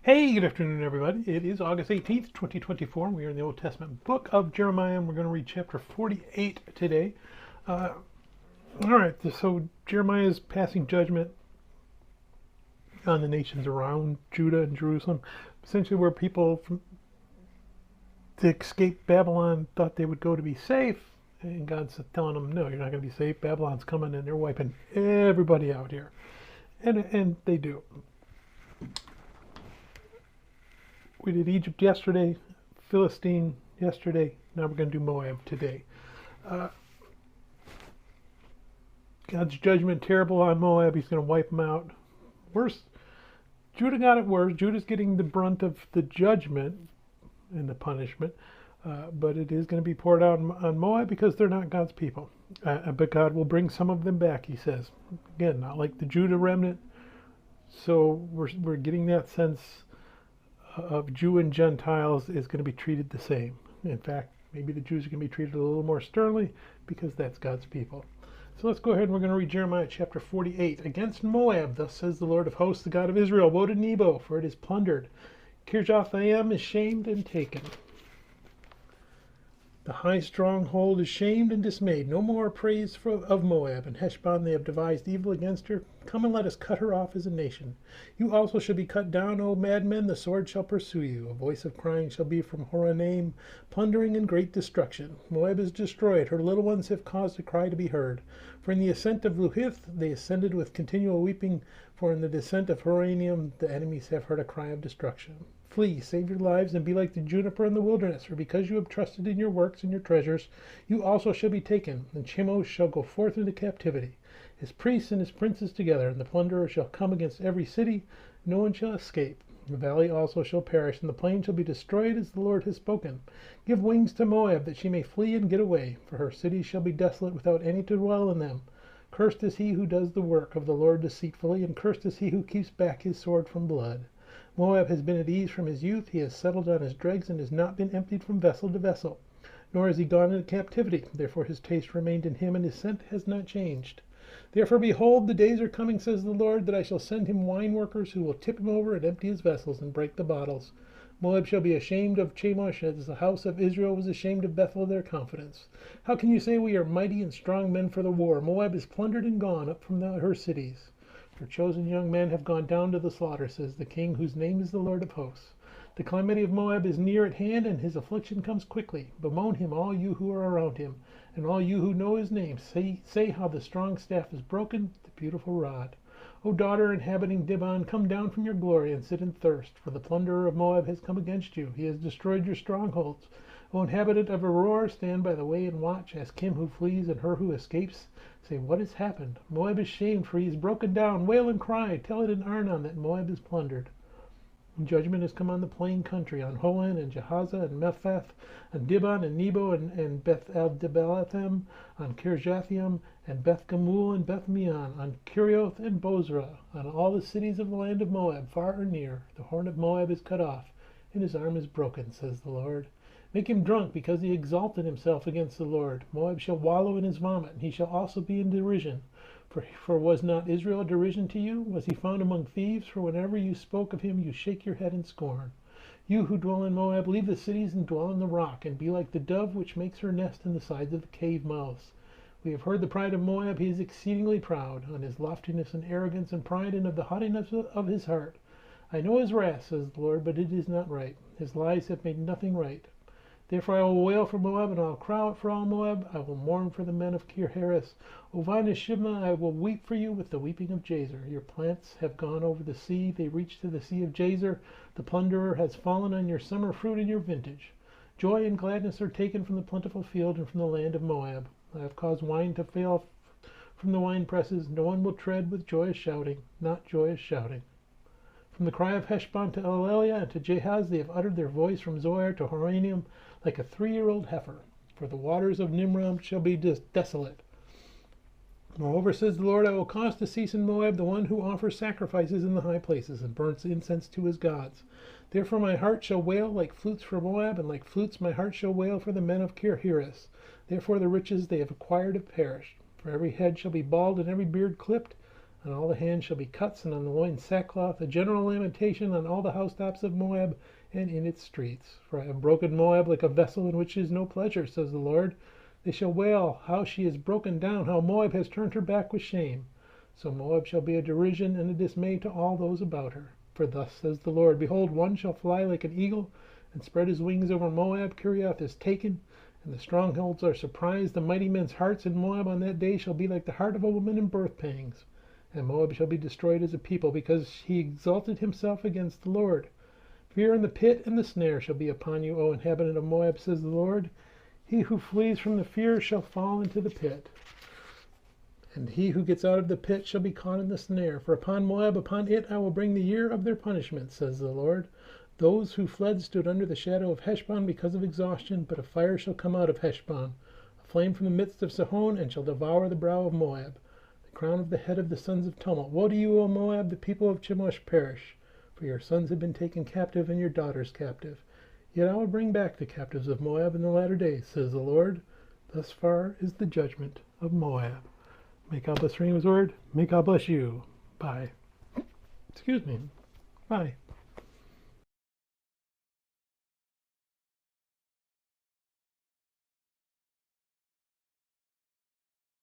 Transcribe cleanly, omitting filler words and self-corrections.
Hey, good afternoon, everybody. It is August 18th, 2024. We are in the Old Testament book of Jeremiah, and we're going to read chapter 48 today. All right, so Jeremiah is passing judgment on the nations around Judah and Jerusalem, essentially where people to escape Babylon thought they would go to be safe, and God's telling them, no, you're not going to be safe. Babylon's coming, and they're wiping everybody out here. And they do. We did Egypt yesterday, Philistine yesterday. Now we're going to do Moab today. God's judgment terrible on Moab. He's going to wipe them out. Worse, Judah got it worse. Judah's getting the brunt of the judgment and the punishment, but it is going to be poured out on Moab because they're not God's people. But God will bring some of them back, he says. Again, not like the Judah remnant. So we're getting that sense of Jew and Gentiles is going to be treated the same. In fact, maybe the Jews are going to be treated a little more sternly because that's God's people. So let's go ahead and we're going to read Jeremiah chapter 48. Against Moab, thus says the Lord of hosts, the God of Israel, woe to Nebo, for it is plundered. Kirjathaim is shamed and taken. The high stronghold is shamed and dismayed. No more praise of Moab. And Heshbon, they have devised evil against her. Come and let us cut her off as a nation. You also shall be cut down, O madmen. The sword shall pursue you. A voice of crying shall be from Horonaim, plundering and great destruction. Moab is destroyed. Her little ones have caused a cry to be heard. For in the ascent of Luhith they ascended with continual weeping. For in the descent of Horonaim the enemies have heard a cry of destruction. Flee, save your lives, and be like the juniper in the wilderness. For because you have trusted in your works and your treasures, you also shall be taken. And Chemosh shall go forth into captivity, his priests and his princes together. And the plunderer shall come against every city. No one shall escape. The valley also shall perish, and the plain shall be destroyed, as the Lord has spoken. Give wings to Moab, that she may flee and get away. For her cities shall be desolate, without any to dwell in them. Cursed is he who does the work of the Lord deceitfully, and cursed is he who keeps back his sword from blood. Moab has been at ease from his youth. He has settled on his dregs and has not been emptied from vessel to vessel. Nor has he gone into captivity. Therefore his taste remained in him, and his scent has not changed. Therefore, behold, the days are coming, says the Lord, that I shall send him wine workers who will tip him over and empty his vessels and break the bottles. Moab shall be ashamed of Chemosh, as the house of Israel was ashamed of Bethel, their confidence. How can you say we are mighty and strong men for the war? Moab is plundered and gone up from her cities. Her chosen young men have gone down to the slaughter, says the King, whose name is the Lord of hosts. The calamity of Moab is near at hand, and his affliction comes quickly. Bemoan him, all you who are around him, and all you who know his name. Say how the strong staff is broken, the beautiful rod. O daughter inhabiting Dibon, come down from your glory and sit in thirst, for the plunderer of Moab has come against you. He has destroyed your strongholds. O inhabitant of Aurora, stand by the way and watch. Ask him who flees and her who escapes. Say, what has happened? Moab is shamed, for he is broken down. Wail and cry. Tell it in Arnon that Moab is plundered. And judgment has come on the plain country, on Holan and Jehaza and Mephath, on Dibon and Nebo and Beth el-Debelathim, on Kirjathaim and Beth Gamul and Beth Meon, on Kerioth and Bozrah, on all the cities of the land of Moab, far or near. The horn of Moab is cut off, and his arm is broken, says the Lord. Make him drunk, because he exalted himself against the Lord. Moab shall wallow in his vomit, and he shall also be in derision. For was not Israel a derision to you? Was he found among thieves? For whenever you spoke of him, you shake your head in scorn. You who dwell in Moab, leave the cities and dwell in the rock, and be like the dove which makes her nest in the sides of the cave mouths. We have heard the pride of Moab. He is exceedingly proud, on his loftiness and arrogance and pride, and of the haughtiness of his heart. I know his wrath, says the Lord, but it is not right. His lies have made nothing right. Therefore I will wail for Moab, and I will cry out for all Moab. I will mourn for the men of Kir-Heres. O vine of Shibma, I will weep for you with the weeping of Jazer. Your plants have gone over the sea. They reach to the sea of Jazer. The plunderer has fallen on your summer fruit and your vintage. Joy and gladness are taken from the plentiful field and from the land of Moab. I have caused wine to fail from the wine presses. No one will tread with joyous shouting, not joyous shouting. From the cry of Heshbon to Elelia and to Jahaz, they have uttered their voice from Zoar to Horonaim, like a 3-year-old heifer. For the waters of Nimram shall be desolate. Moreover, says the Lord, I will cause to cease in Moab the one who offers sacrifices in the high places and burns incense to his gods. Therefore my heart shall wail like flutes for Moab, and like flutes my heart shall wail for the men of Kir-Heres. Therefore the riches they have acquired have perished. For every head shall be bald and every beard clipped. On all the hands shall be cuts, and on the loins sackcloth, a general lamentation on all the housetops of Moab and in its streets. For I have broken Moab like a vessel in which is no pleasure, says the Lord. They shall wail how she is broken down, how Moab has turned her back with shame. So Moab shall be a derision and a dismay to all those about her. For thus says the Lord, behold, one shall fly like an eagle, and spread his wings over Moab. Kirioth is taken, and the strongholds are surprised. The mighty men's hearts in Moab on that day shall be like the heart of a woman in birth pangs. And Moab shall be destroyed as a people, because he exalted himself against the Lord. Fear and the pit and the snare shall be upon you, O inhabitant of Moab, says the Lord. He who flees from the fear shall fall into the pit, and he who gets out of the pit shall be caught in the snare. For upon Moab, upon it I will bring the year of their punishment, says the Lord. Those who fled stood under the shadow of Heshbon because of exhaustion, but a fire shall come out of Heshbon, a flame from the midst of Sihon, and shall devour the brow of Moab, the crown of the head of the sons of tumult. Woe to you, O Moab, the people of Chemosh perish, for your sons have been taken captive and your daughters captive. Yet I will bring back the captives of Moab in the latter days, says the Lord. Thus far is the judgment of Moab. May God bless reading His word. May God bless you. Bye. Excuse me. Bye.